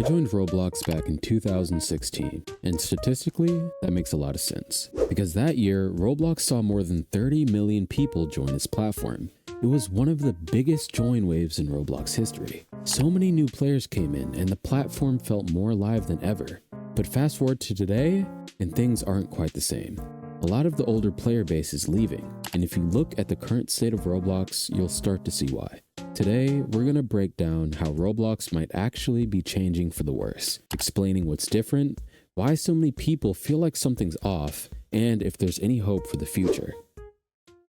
I joined Roblox back in 2016, and statistically, that makes a lot of sense. Because that year, Roblox saw more than 30 million people join its platform. It was one of the biggest join waves in Roblox history. So many new players came in, and the platform felt more alive than ever. But fast forward to today, and things aren't quite the same. A lot of the older player base is leaving, and if you look at the current state of Roblox, you'll start to see why. Today, we're going to break down how Roblox might actually be changing for the worse, explaining what's different, why so many people feel like something's off, and if there's any hope for the future.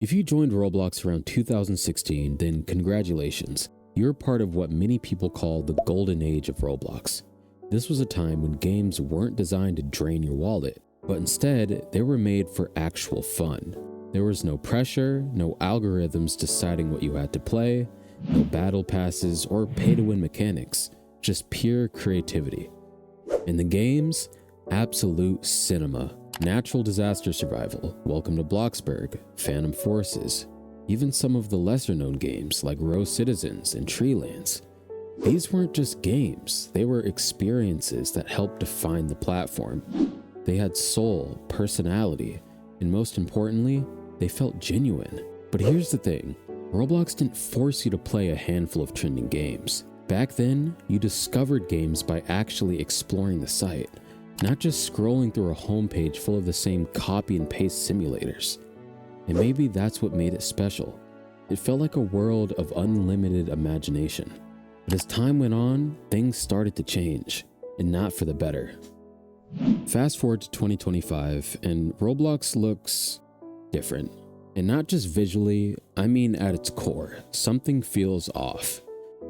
If you joined Roblox around 2016, then congratulations. You're part of what many people call the golden age of Roblox. This was a time when games weren't designed to drain your wallet, but instead, they were made for actual fun. There was no pressure, no algorithms deciding what you had to play, no battle passes or pay-to-win mechanics, just pure creativity. In the games, absolute cinema, natural disaster survival, Welcome to Bloxburg, Phantom Forces, even some of the lesser-known games like Row Citizens and Treelands. These weren't just games, they were experiences that helped define the platform. They had soul, personality, and most importantly, they felt genuine. But here's the thing. Roblox didn't force you to play a handful of trending games. Back then, you discovered games by actually exploring the site, not just scrolling through a homepage full of the same copy and paste simulators. And maybe that's what made it special. It felt like a world of unlimited imagination. But as time went on, things started to change, and not for the better. Fast forward to 2025, and Roblox looks different. And not just visually, I mean at its core, something feels off.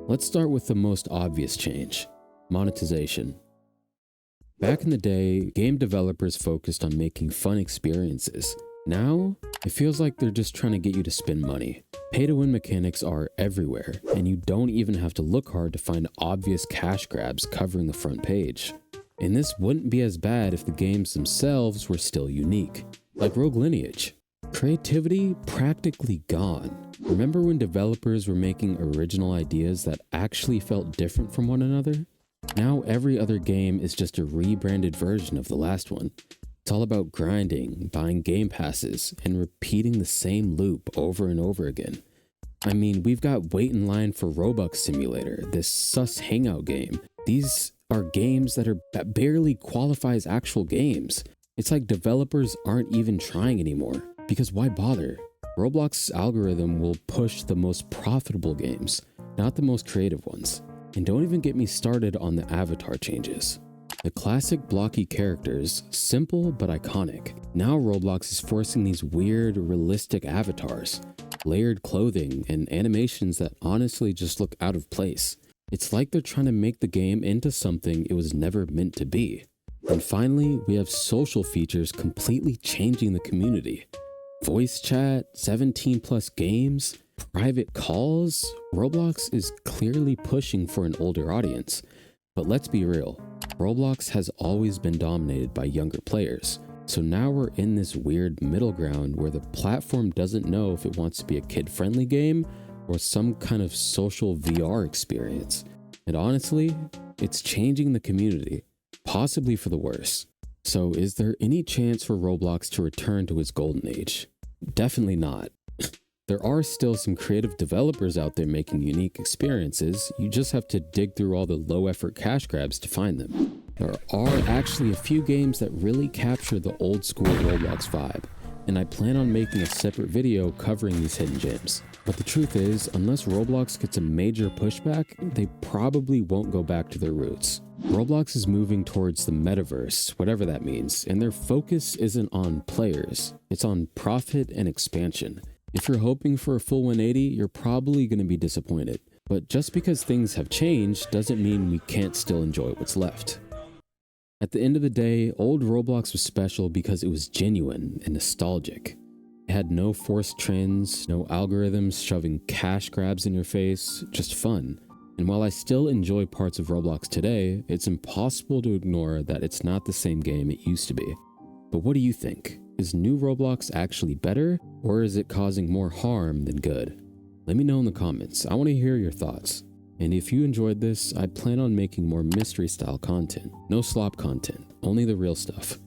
Let's start with the most obvious change, monetization. Back in the day, game developers focused on making fun experiences. Now, it feels like they're just trying to get you to spend money. Pay-to-win mechanics are everywhere, and you don't even have to look hard to find obvious cash grabs covering the front page. And this wouldn't be as bad if the games themselves were still unique, like Rogue Lineage. Creativity practically gone. Remember when developers were making original ideas that actually felt different from one another? Now every other game is just a rebranded version of the last one. It's all about grinding, buying game passes, and repeating the same loop over and over again. I mean, we've got Wait in Line for Robux Simulator, this sus hangout game. These are games that barely qualify as actual games. It's like developers aren't even trying anymore. Because why bother? Roblox's algorithm will push the most profitable games, not the most creative ones. And don't even get me started on the avatar changes. The classic blocky characters, simple but iconic. Now Roblox is forcing these weird, realistic avatars, layered clothing, and animations that honestly just look out of place. It's like they're trying to make the game into something it was never meant to be. And finally, we have social features completely changing the community. Voice chat, 17+ games, private calls. Roblox is clearly pushing for an older audience. But let's be real, Roblox has always been dominated by younger players. So now we're in this weird middle ground where the platform doesn't know if it wants to be a kid-friendly game or some kind of social VR experience. And honestly, it's changing the community, possibly for the worse. So is there any chance for Roblox to return to its golden age? Definitely not. There are still some creative developers out there making unique experiences. You just have to dig through all the low-effort cash grabs to find them. There are actually a few games that really capture the old-school Roblox vibe, and I plan on making a separate video covering these hidden gems. But the truth is, unless Roblox gets a major pushback, they probably won't go back to their roots. Roblox is moving towards the metaverse, whatever that means, and their focus isn't on players, it's on profit and expansion. If you're hoping for a full 180, you're probably going to be disappointed. But just because things have changed doesn't mean we can't still enjoy what's left. At the end of the day, old Roblox was special because it was genuine and nostalgic. It had no forced trends, no algorithms shoving cash grabs in your face, just fun. And while I still enjoy parts of Roblox today, it's impossible to ignore that it's not the same game it used to be. But what do you think? Is new Roblox actually better, or is it causing more harm than good? Let me know in the comments. I want to hear your thoughts. And if you enjoyed this, I plan on making more mystery style content. No slop content, only the real stuff.